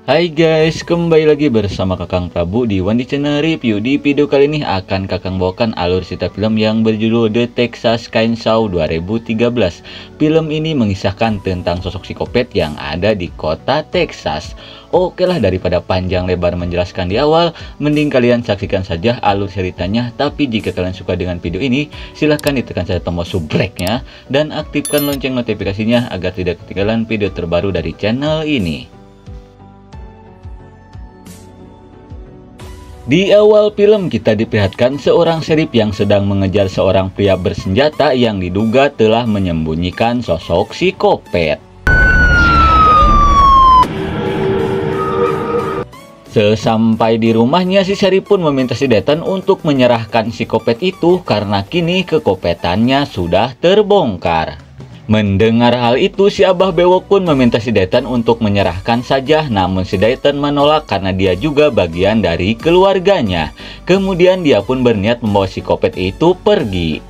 Hai guys, kembali lagi bersama Kakang Prabu di Wandi Channel Review. Di video kali ini akan Kakang bawakan alur cerita film yang berjudul The Texas Chainsaw 2013. Film ini mengisahkan tentang sosok psikopat yang ada di kota Texas. Oke lah, daripada panjang lebar menjelaskan di awal, mending kalian saksikan saja alur ceritanya. Tapi jika kalian suka dengan video ini, silahkan ditekan saja tombol subscribe-nya dan aktifkan lonceng notifikasinya agar tidak ketinggalan video terbaru dari channel ini. Di awal film kita diperlihatkan seorang sheriff yang sedang mengejar seorang pria bersenjata yang diduga telah menyembunyikan sosok psikopat. Sesampai di rumahnya, si sheriff pun meminta si Dayton untuk menyerahkan psikopat itu karena kini kekopetannya sudah terbongkar. Mendengar hal itu, si Abah Bewok pun meminta si Dayton untuk menyerahkan saja, namun si Dayton menolak karena dia juga bagian dari keluarganya. Kemudian dia pun berniat membawa psikopat itu pergi.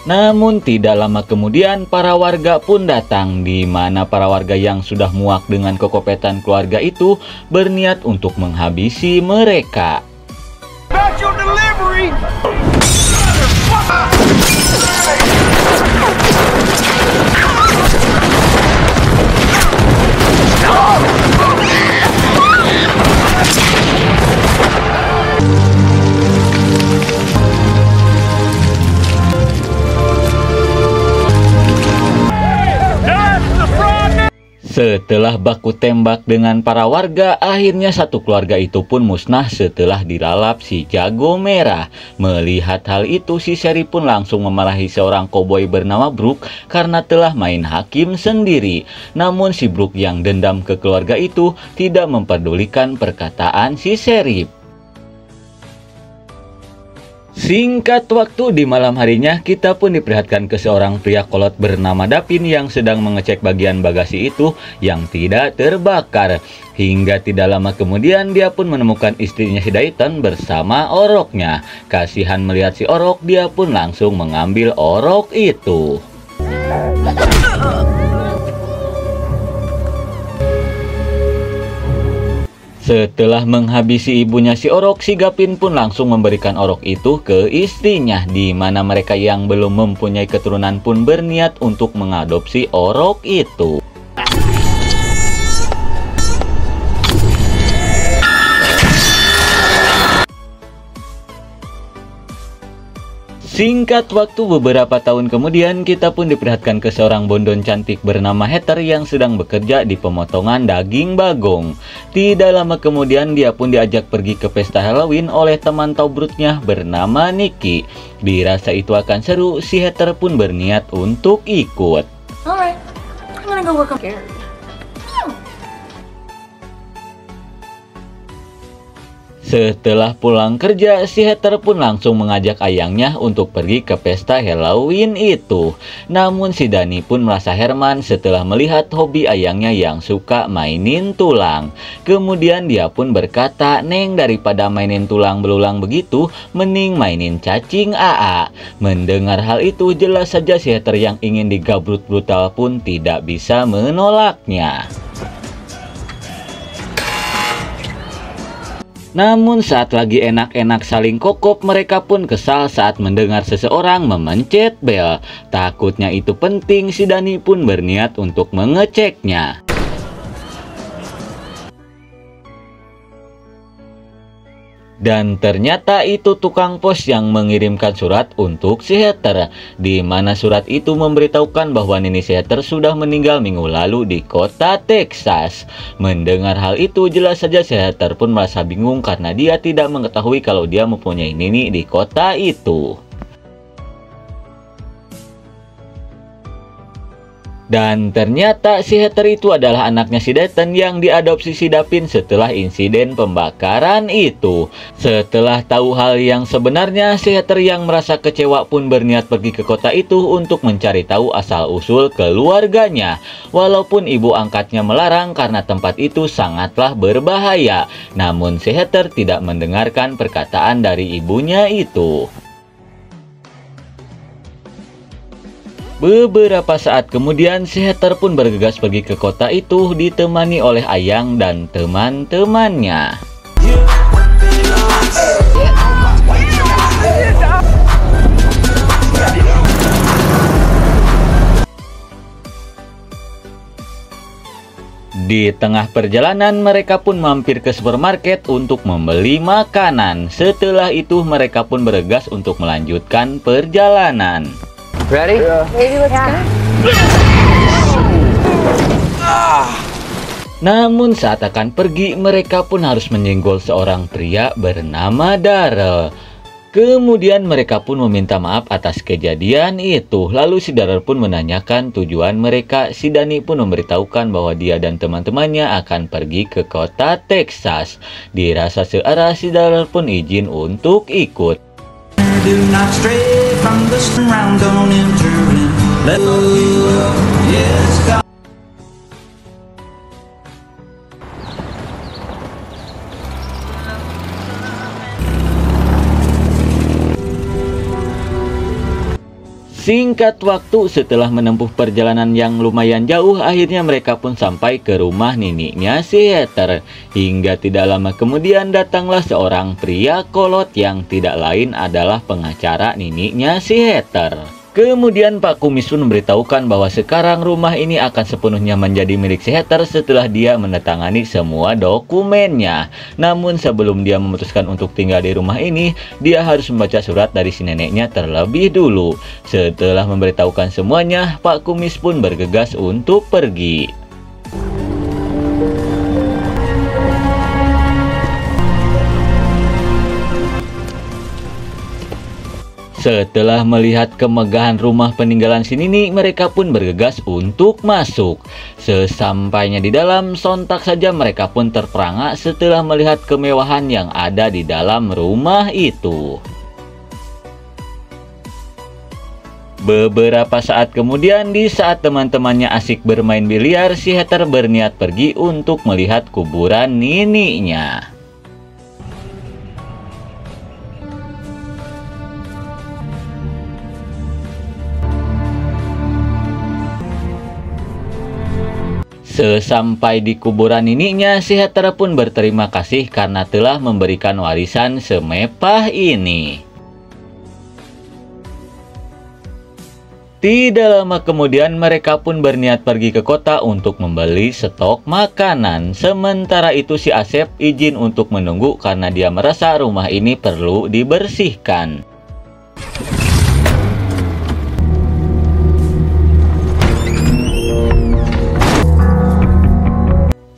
Namun tidak lama kemudian para warga pun datang, di mana para warga yang sudah muak dengan kekopetan keluarga itu berniat untuk menghabisi mereka. Setelah baku tembak dengan para warga, akhirnya satu keluarga itu pun musnah setelah dilalap si Jago Merah. Melihat hal itu, si sheriff pun langsung memarahi seorang koboi bernama Brook karena telah main hakim sendiri. Namun si Brook yang dendam ke keluarga itu tidak memperdulikan perkataan si sheriff. Singkat waktu, di malam harinya kita pun diperlihatkan ke seorang pria kolot bernama Davin yang sedang mengecek bagian bagasi itu yang tidak terbakar. Hingga tidak lama kemudian dia pun menemukan istrinya si Dayton bersama oroknya. Kasihan melihat si orok, dia pun langsung mengambil orok itu. Setelah menghabisi ibunya si orok, si Gavin pun langsung memberikan orok itu ke istrinya, di mana mereka yang belum mempunyai keturunan pun berniat untuk mengadopsi orok itu. Singkat waktu beberapa tahun kemudian, kita pun diperlihatkan ke seorang bondon cantik bernama Heather yang sedang bekerja di pemotongan daging bagong. Tidak lama kemudian dia pun diajak pergi ke pesta Halloween oleh teman taubrutnya bernama Nikki. Dirasa itu akan seru, si Heather pun berniat untuk ikut. Alright, I'm gonna go work on Gary. Setelah pulang kerja, si Heather pun langsung mengajak ayangnya untuk pergi ke pesta Halloween itu. Namun si Dani pun merasa heran setelah melihat hobi ayangnya yang suka mainin tulang. Kemudian dia pun berkata, "Neng, daripada mainin tulang belulang begitu, mending mainin cacing AA." Mendengar hal itu, jelas saja si Heather yang ingin digabrut brutal pun tidak bisa menolaknya. Namun saat lagi enak-enak saling kokop, mereka pun kesal saat mendengar seseorang memencet bel. Takutnya itu penting, si Dani pun berniat untuk mengeceknya. Dan ternyata itu tukang pos yang mengirimkan surat untuk si Heather, di mana surat itu memberitahukan bahwa Nini si Heather sudah meninggal minggu lalu di kota Texas. Mendengar hal itu, jelas saja si Heather pun merasa bingung karena dia tidak mengetahui kalau dia mempunyai Nini di kota itu. Dan ternyata si Heather itu adalah anaknya si Dayton yang diadopsi si Davin setelah insiden pembakaran itu. Setelah tahu hal yang sebenarnya, si Heather yang merasa kecewa pun berniat pergi ke kota itu untuk mencari tahu asal-usul keluarganya. Walaupun ibu angkatnya melarang karena tempat itu sangatlah berbahaya. Namun si Heather tidak mendengarkan perkataan dari ibunya itu. Beberapa saat kemudian, si Heather pun bergegas pergi ke kota itu ditemani oleh Ayang dan teman-temannya. Di tengah perjalanan, mereka pun mampir ke supermarket untuk membeli makanan. Setelah itu, mereka pun bergegas untuk melanjutkan perjalanan. Ready? Maybe let's go. Namun saat akan pergi, mereka pun harus menyenggol seorang pria bernama Darrell. Kemudian mereka pun meminta maaf atas kejadian itu. Lalu si Darrell pun menanyakan tujuan mereka. Si Danny pun memberitahukan bahwa dia dan teman-temannya akan pergi ke kota Texas. Dirasa searah, si Darrell pun izin untuk ikut. Do not stray from the surround, don't enter in. Let you up, yes, God. Singkat waktu setelah menempuh perjalanan yang lumayan jauh, akhirnya mereka pun sampai ke rumah niniknya si Heather. Hingga tidak lama kemudian datanglah seorang pria kolot yang tidak lain adalah pengacara niniknya si Heather. Kemudian Pak Kumis pun memberitahukan bahwa sekarang rumah ini akan sepenuhnya menjadi milik si Heather setelah dia menandatangani semua dokumennya. Namun sebelum dia memutuskan untuk tinggal di rumah ini, dia harus membaca surat dari si neneknya terlebih dulu. Setelah memberitahukan semuanya, Pak Kumis pun bergegas untuk pergi. Setelah melihat kemegahan rumah peninggalan si Nini, mereka pun bergegas untuk masuk. Sesampainya di dalam, sontak saja mereka pun terperangak setelah melihat kemewahan yang ada di dalam rumah itu. Beberapa saat kemudian, di saat teman-temannya asik bermain biliar, si Heather berniat pergi untuk melihat kuburan nininya. Sesampai di kuburan nininya, si Heather pun berterima kasih karena telah memberikan warisan semepah ini. Tidak lama kemudian mereka pun berniat pergi ke kota untuk membeli stok makanan. Sementara itu si Asep izin untuk menunggu karena dia merasa rumah ini perlu dibersihkan.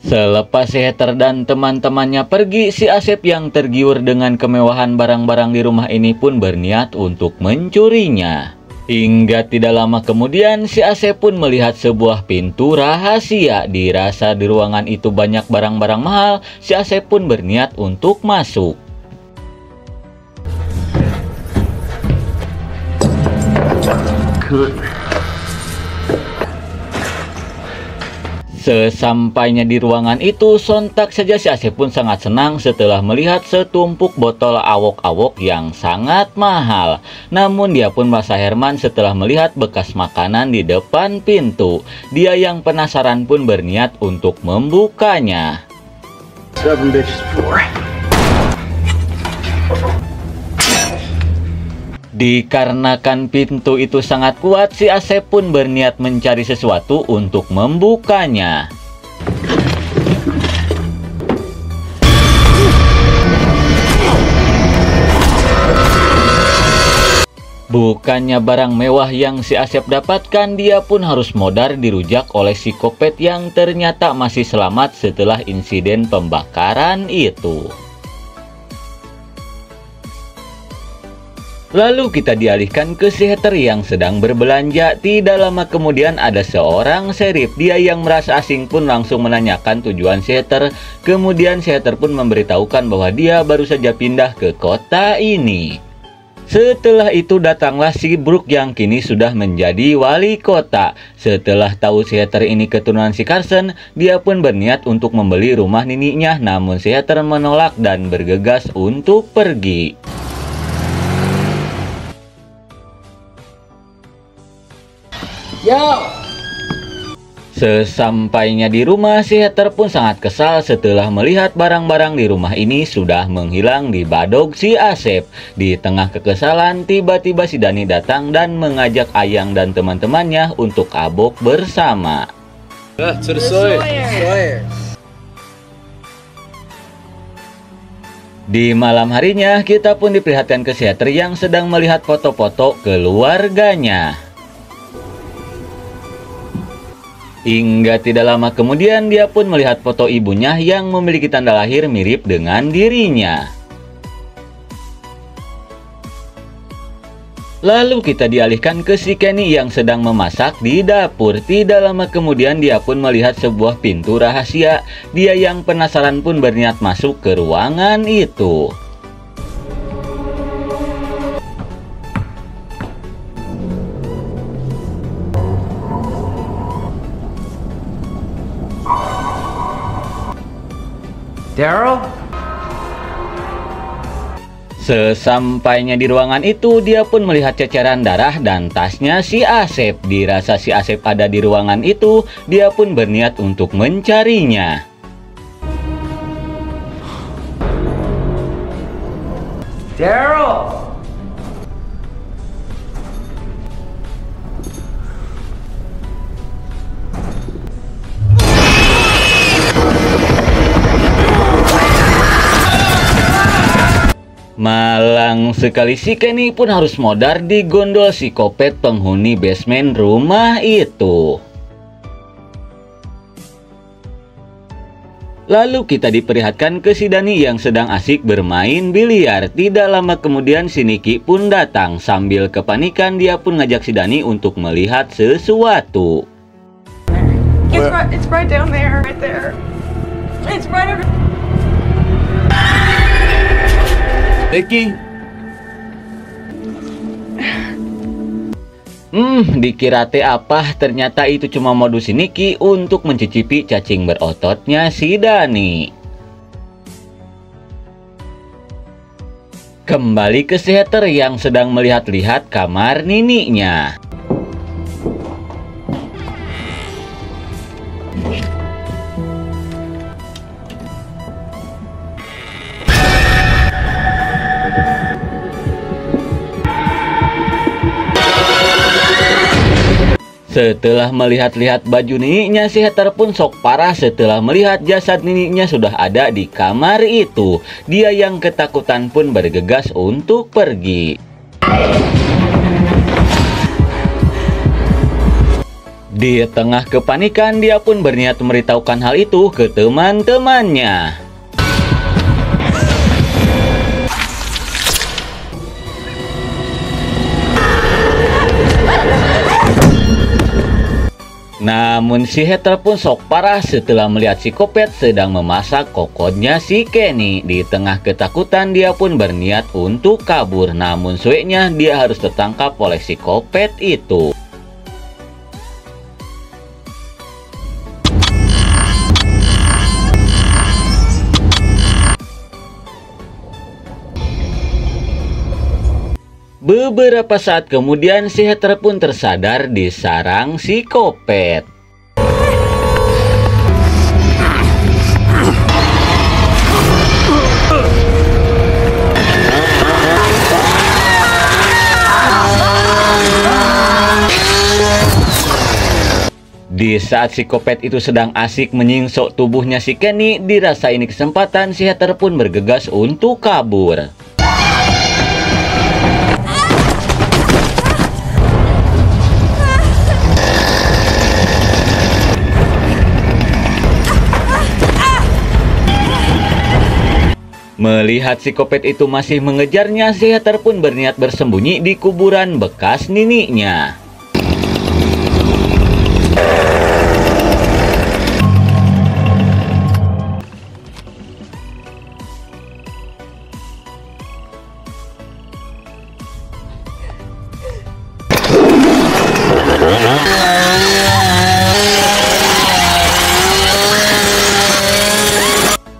Selepas si Heather dan teman-temannya pergi, si Asep yang tergiur dengan kemewahan barang-barang di rumah ini pun berniat untuk mencurinya. Hingga tidak lama kemudian, si Asep pun melihat sebuah pintu rahasia. Dirasa di ruangan itu banyak barang-barang mahal, si Asep pun berniat untuk masuk. Sesampainya di ruangan itu, sontak saja si Asep pun sangat senang setelah melihat setumpuk botol awok-awok yang sangat mahal. Namun dia pun merasa heran setelah melihat bekas makanan di depan pintu. Dia yang penasaran pun berniat untuk membukanya. Dikarenakan pintu itu sangat kuat, si Asep pun berniat mencari sesuatu untuk membukanya. Bukannya barang mewah yang si Asep dapatkan, dia pun harus modar dirujak oleh si Kopet yang ternyata masih selamat setelah insiden pembakaran itu. Lalu kita dialihkan ke si Heather yang sedang berbelanja. Tidak lama kemudian ada seorang serif. Dia yang merasa asing pun langsung menanyakan tujuan si Heather. Kemudian si Heather pun memberitahukan bahwa dia baru saja pindah ke kota ini. Setelah itu datanglah si Brooke yang kini sudah menjadi wali kota. Setelah tahu si Heather ini keturunan si Carson, dia pun berniat untuk membeli rumah nininya. Namun si Heather menolak dan bergegas untuk pergi. Sesampainya di rumah, si Heather pun sangat kesal setelah melihat barang-barang di rumah ini sudah menghilang di badog si Asep. Di tengah kekesalan, tiba-tiba si Dani datang dan mengajak Ayang dan teman-temannya untuk abok bersama. Di malam harinya, kita pun diperlihatkan ke si Heather yang sedang melihat foto-foto keluarganya. Hingga tidak lama kemudian dia pun melihat foto ibunya yang memiliki tanda lahir mirip dengan dirinya. Lalu kita dialihkan ke si Kenny yang sedang memasak di dapur. Tidak lama kemudian dia pun melihat sebuah pintu rahasia. Dia yang penasaran pun berniat masuk ke ruangan itu. Daryl? Sesampainya di ruangan itu, dia pun melihat ceceran darah dan tasnya si Asep. Dirasa si Asep ada di ruangan itu, dia pun berniat untuk mencarinya. Daryl! Malang sekali, si Kenny pun harus modar di gondol psikopat penghuni basement rumah itu. Lalu kita diperlihatkan ke si Dani yang sedang asik bermain biliar. Tidak lama kemudian si Niki pun datang. Sambil kepanikan, dia pun ngajak si Dani untuk melihat sesuatu. It's right down there, right there. It's right over. Nikki? Dikira teh apa, ternyata itu cuma modus si Niki untuk mencicipi cacing berototnya si Dani. Kembali ke si Heather yang sedang melihat-lihat kamar nininya. Setelah melihat-lihat baju nininya, si Heather pun sok parah setelah melihat jasad nininya sudah ada di kamar itu. Dia yang ketakutan pun bergegas untuk pergi. Di tengah kepanikan, dia pun berniat memberitahukan hal itu ke teman-temannya. Namun si Heather pun sok parah setelah melihat psikopat sedang memasak kokodnya si Kenny. Di tengah ketakutan, dia pun berniat untuk kabur. Namun sueknya dia harus tertangkap oleh psikopat itu. Beberapa saat kemudian, si Heather pun tersadar di sarang psikopat. Di saat psikopat itu sedang asik menyingsok tubuhnya si Kenny, dirasa ini kesempatan, si Heather pun bergegas untuk kabur. Melihat psikopat itu masih mengejarnya, si Heather pun berniat bersembunyi di kuburan bekas nininya.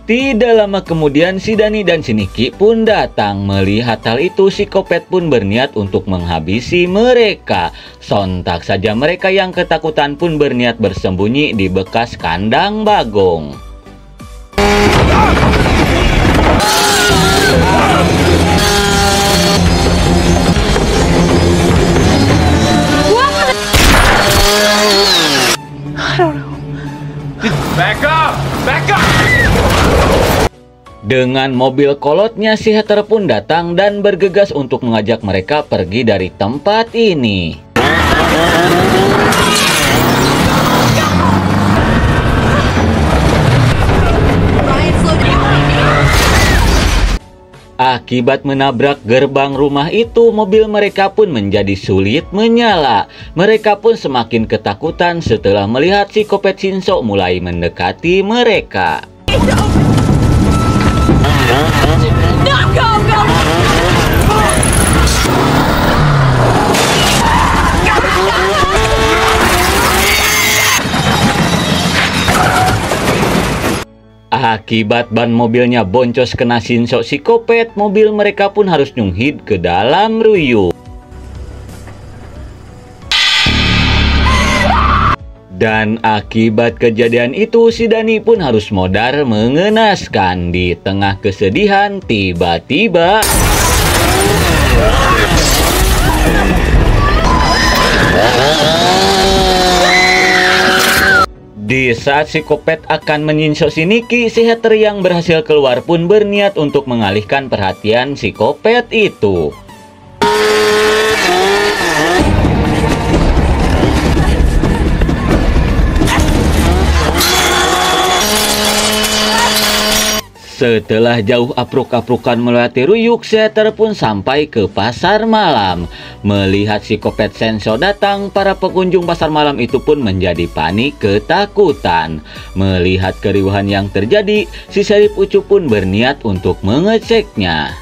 Tidak lama kemudian si Dani dan si Niki pun datang. Melihat hal itu, si Kopet pun berniat untuk menghabisi mereka. Sontak saja mereka yang ketakutan pun berniat bersembunyi di bekas kandang bagong. Back up! Back up! Dengan mobil kolotnya, si Heather pun datang dan bergegas untuk mengajak mereka pergi dari tempat ini. Akibat menabrak gerbang rumah itu, mobil mereka pun menjadi sulit menyala. Mereka pun semakin ketakutan setelah melihat si Kopet Shinso mulai mendekati mereka. Akibat ban mobilnya boncos kena Shinso si Kopet, mobil mereka pun harus nyunghid ke dalam ruyuk. Dan akibat kejadian itu, si Dani pun harus modar mengenaskan. Di tengah kesedihan, tiba-tiba di saat si Kopet akan menyinsok si Niki, si Heather yang berhasil keluar pun berniat untuk mengalihkan perhatian si Kopet itu. Setelah jauh apruk-aprukan melewati ruyuk, si Heather pun sampai ke pasar malam. Melihat si Kopet Shinso datang, para pengunjung pasar malam itu pun menjadi panik ketakutan. Melihat keriuhan yang terjadi, si Sheriff Ucup pun berniat untuk mengeceknya.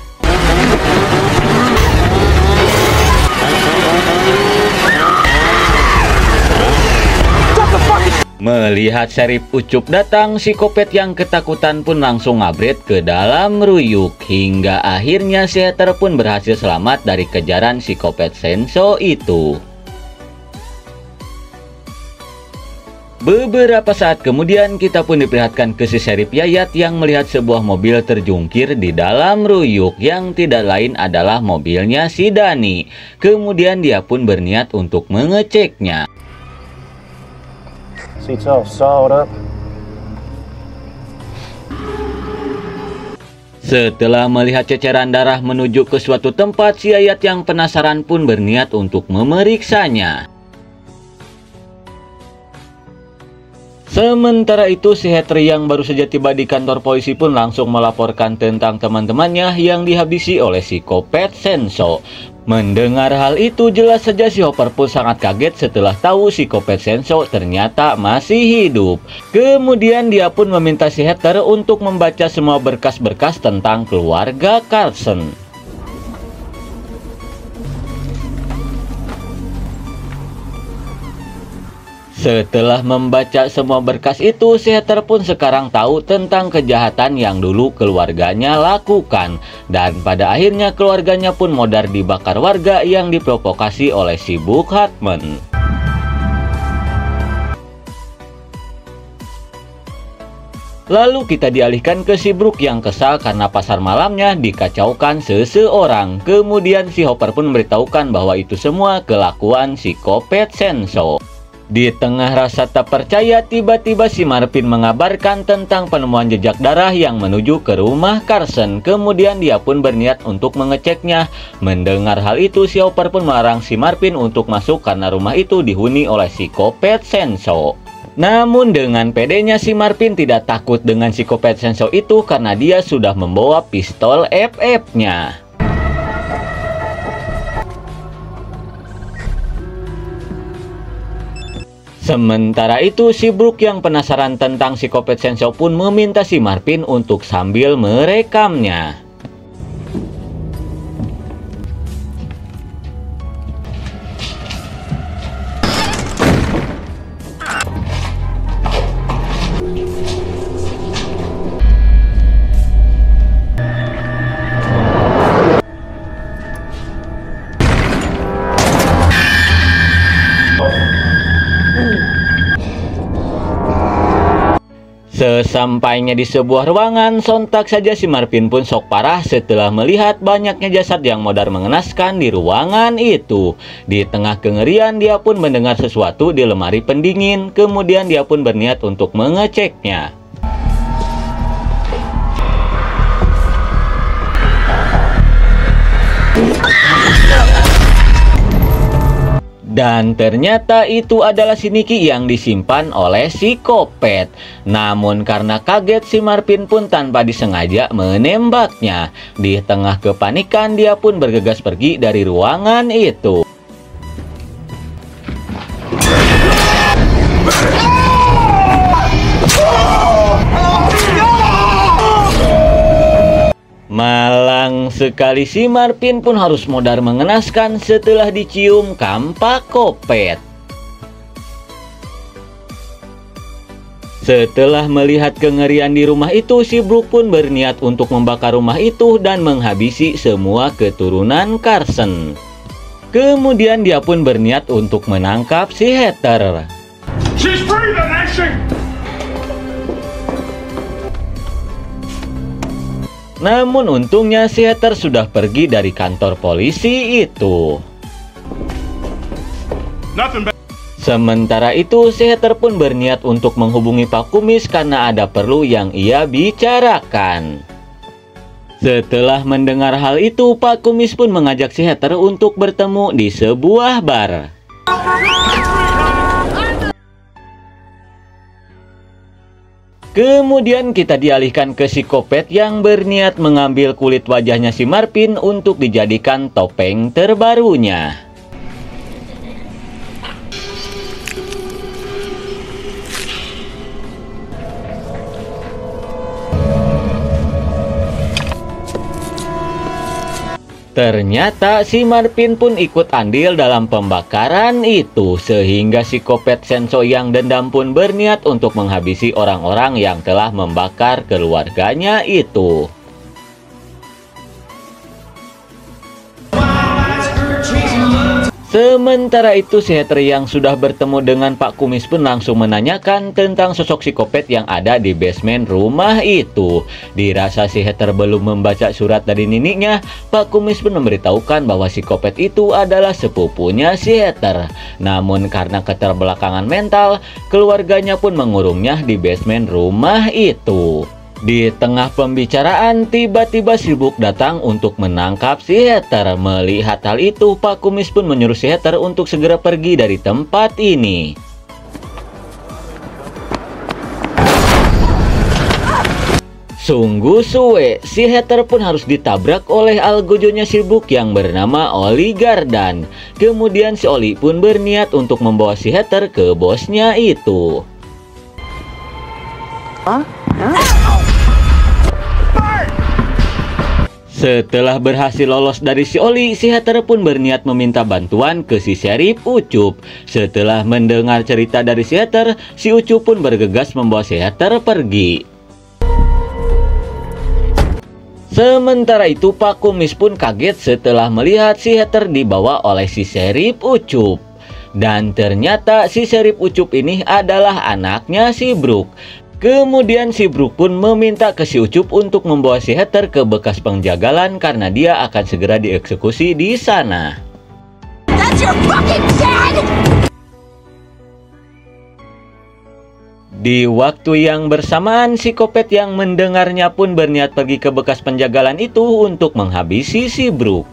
Melihat Sheriff Ucup datang, si Kopet yang ketakutan pun langsung ngabret ke dalam ruyuk. Hingga akhirnya si Heather pun berhasil selamat dari kejaran si Kopet Shinso itu. Beberapa saat kemudian kita pun diperlihatkan ke si Sheriff Yayat yang melihat sebuah mobil terjungkir di dalam ruyuk yang tidak lain adalah mobilnya si Dani. Kemudian dia pun berniat untuk mengeceknya. Seats all sawed up. Setelah melihat ceceran darah menuju ke suatu tempat, si Yayat yang penasaran pun berniat untuk memeriksanya. Sementara itu, si Heather yang baru saja tiba di kantor polisi pun langsung melaporkan tentang teman-temannya yang dihabisi oleh si Kopet Shinso. Mendengar hal itu, jelas saja si Hopper pun sangat kaget setelah tahu si Kopet Shinso ternyata masih hidup. Kemudian dia pun meminta si Heather untuk membaca semua berkas-berkas tentang keluarga Carson. Setelah membaca semua berkas itu, si Heather pun sekarang tahu tentang kejahatan yang dulu keluarganya lakukan. Dan pada akhirnya keluarganya pun modar dibakar warga yang diprovokasi oleh si Buck Hartman. Lalu kita dialihkan ke si Brook yang kesal karena pasar malamnya dikacaukan seseorang. Kemudian si Hopper pun memberitahukan bahwa itu semua kelakuan si Kopet Shinso. Di tengah rasa tak percaya, tiba-tiba si Marvin mengabarkan tentang penemuan jejak darah yang menuju ke rumah Carson. Kemudian dia pun berniat untuk mengeceknya. Mendengar hal itu, si Hopper pun melarang si Marvin untuk masuk karena rumah itu dihuni oleh si Kopet Shinso. Namun dengan pedenya si Marvin tidak takut dengan si Kopet Shinso itu karena dia sudah membawa pistol FF-nya. Sementara itu, si Brook yang penasaran tentang si Kopet Shinso pun meminta si Marvin untuk sambil merekamnya. Sesampainya di sebuah ruangan, sontak saja si Marvin pun shock parah setelah melihat banyaknya jasad yang modar mengenaskan di ruangan itu. Di tengah kengerian, dia pun mendengar sesuatu di lemari pendingin, kemudian dia pun berniat untuk mengeceknya. Dan ternyata itu adalah si Nicky yang disimpan oleh si Kopet. Namun karena kaget, si Marvin pun tanpa disengaja menembaknya. Di tengah kepanikan, dia pun bergegas pergi dari ruangan itu. Malang sekali, si Marvin pun harus modar mengenaskan setelah dicium kampak Kopet. Setelah melihat kengerian di rumah itu, si Brooke pun berniat untuk membakar rumah itu dan menghabisi semua keturunan Carson. Kemudian dia pun berniat untuk menangkap si Heather. She's breathing, Ashley! Namun untungnya si Heather sudah pergi dari kantor polisi itu. Sementara itu si Heather pun berniat untuk menghubungi Pak Kumis karena ada perlu yang ia bicarakan. Setelah mendengar hal itu, Pak Kumis pun mengajak si Heather untuk bertemu di sebuah bar. Kemudian kita dialihkan ke si Kopet yang berniat mengambil kulit wajahnya si Marvin untuk dijadikan topeng terbarunya. Ternyata si Marvin pun ikut andil dalam pembakaran itu, sehingga si Kopet Senso yang dendam pun berniat untuk menghabisi orang-orang yang telah membakar keluarganya itu. Sementara itu si Heather yang sudah bertemu dengan Pak Kumis pun langsung menanyakan tentang sosok si Kopet yang ada di basement rumah itu. Dirasa si Heather belum membaca surat dari niniknya, Pak Kumis pun memberitahukan bahwa si Kopet itu adalah sepupunya si Heather. Namun karena keterbelakangan mental, keluarganya pun mengurungnya di basement rumah itu. Di tengah pembicaraan, tiba-tiba si Brooke datang untuk menangkap si Heather. Melihat hal itu, Pak Kumis pun menyuruh si Heather untuk segera pergi dari tempat ini. Sungguh suwe, si Heather pun harus ditabrak oleh algojonya si Brooke yang bernama Oli Gardan. Kemudian si Oli pun berniat untuk membawa si Heather ke bosnya itu. Setelah berhasil lolos dari si Oli, si Heather pun berniat meminta bantuan ke si Sheriff Ucup. Setelah mendengar cerita dari si Heather, si Ucup pun bergegas membawa si Heather pergi. Sementara itu Pak Kumis pun kaget setelah melihat si Heather dibawa oleh si Sheriff Ucup. Dan ternyata si Sheriff Ucup ini adalah anaknya si Brooke. Kemudian si Brooke pun meminta ke si Ucup untuk membawa si Heather ke bekas penjagalan karena dia akan segera dieksekusi di sana. That's your fucking dad! Di waktu yang bersamaan, si Kopet yang mendengarnya pun berniat pergi ke bekas penjagalan itu untuk menghabisi si Brooke.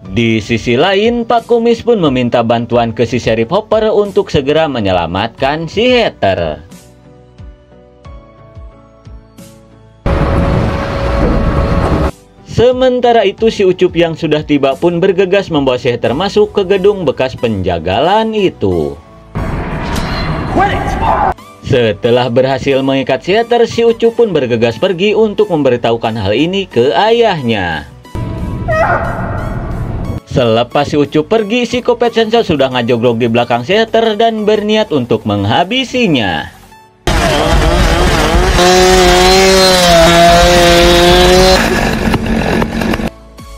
Di sisi lain, Pak Kumis pun meminta bantuan ke si Sheriff Hopper untuk segera menyelamatkan si Heather. Sementara itu si Ucup yang sudah tiba pun bergegas membawa si Heather masuk ke gedung bekas penjagalan itu. Setelah berhasil mengikat si Heather, si Ucup pun bergegas pergi untuk memberitahukan hal ini ke ayahnya. Selepas si Ucup pergi, si Kopet Senso sudah ngajogrok di belakang si Heather dan berniat untuk menghabisinya.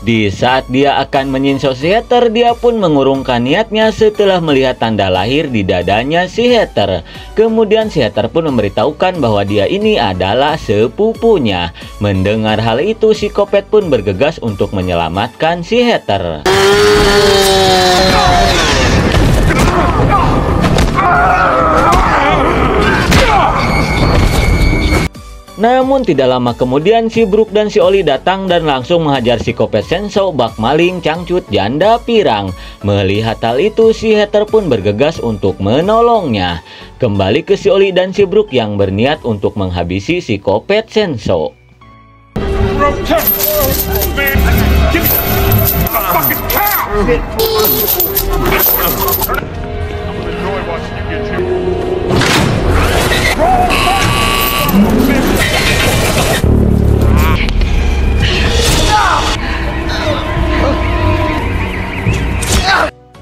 Di saat dia akan menyinso si Heather, dia pun mengurungkan niatnya setelah melihat tanda lahir di dadanya si Heather. Kemudian si Heather pun memberitahukan bahwa dia ini adalah sepupunya. Mendengar hal itu, si Kopet pun bergegas untuk menyelamatkan si Heather. Namun tidak lama kemudian si Brook dan si Oli datang dan langsung menghajar si Kopet Senso, bak maling, cangcut, janda pirang. Melihat hal itu, si Heather pun bergegas untuk menolongnya. Kembali ke si Oli dan si Brook yang berniat untuk menghabisi si Kopet Senso.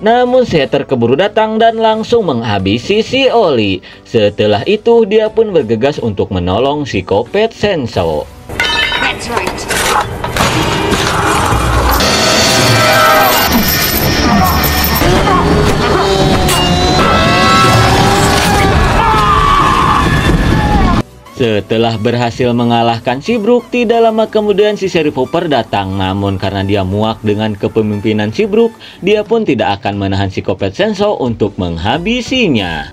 Namun si Heather keburu datang dan langsung menghabisi si Oli. Setelah itu dia pun bergegas untuk menolong si Kopet Senso. That's right. Setelah berhasil mengalahkan si Brook, tidak lama kemudian si Sheriff Hooper datang. Namun karena dia muak dengan kepemimpinan si Brook, dia pun tidak akan menahan si Kopet Senso untuk menghabisinya.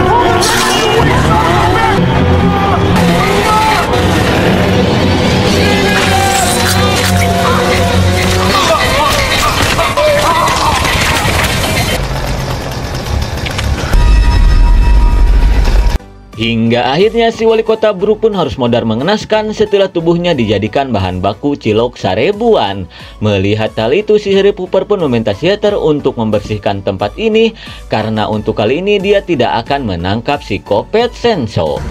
Hingga akhirnya si wali kota Brook pun harus modar mengenaskan setelah tubuhnya dijadikan bahan baku cilok sarebuan. Melihat hal itu, si Sheriff Hooper pun meminta si Heather untuk membersihkan tempat ini karena untuk kali ini dia tidak akan menangkap si Kopet Senso.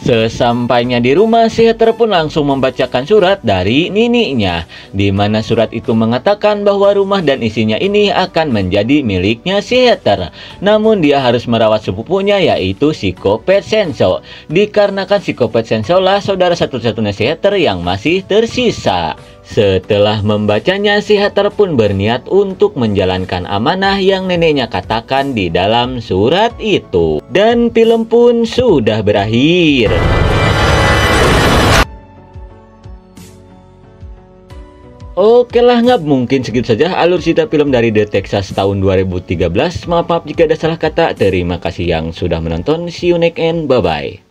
Sesampainya di rumah, si Heather pun langsung membacakan surat dari nininya, di mana surat itu mengatakan bahwa rumah dan isinya ini akan menjadi miliknya si Heather. Namun dia harus merawat sepupunya, yaitu si Kopet Senso, dikarenakan si Kopet Senso lah saudara satu-satunya si Heather yang masih tersisa. Setelah membacanya, si Heather pun berniat untuk menjalankan amanah yang neneknya katakan di dalam surat itu. Dan film pun sudah berakhir. Oke lah, nggak mungkin segitu saja alur cerita film dari The Texas tahun 2013. Maaf jika ada salah kata. Terima kasih yang sudah menonton. See you next and bye-bye.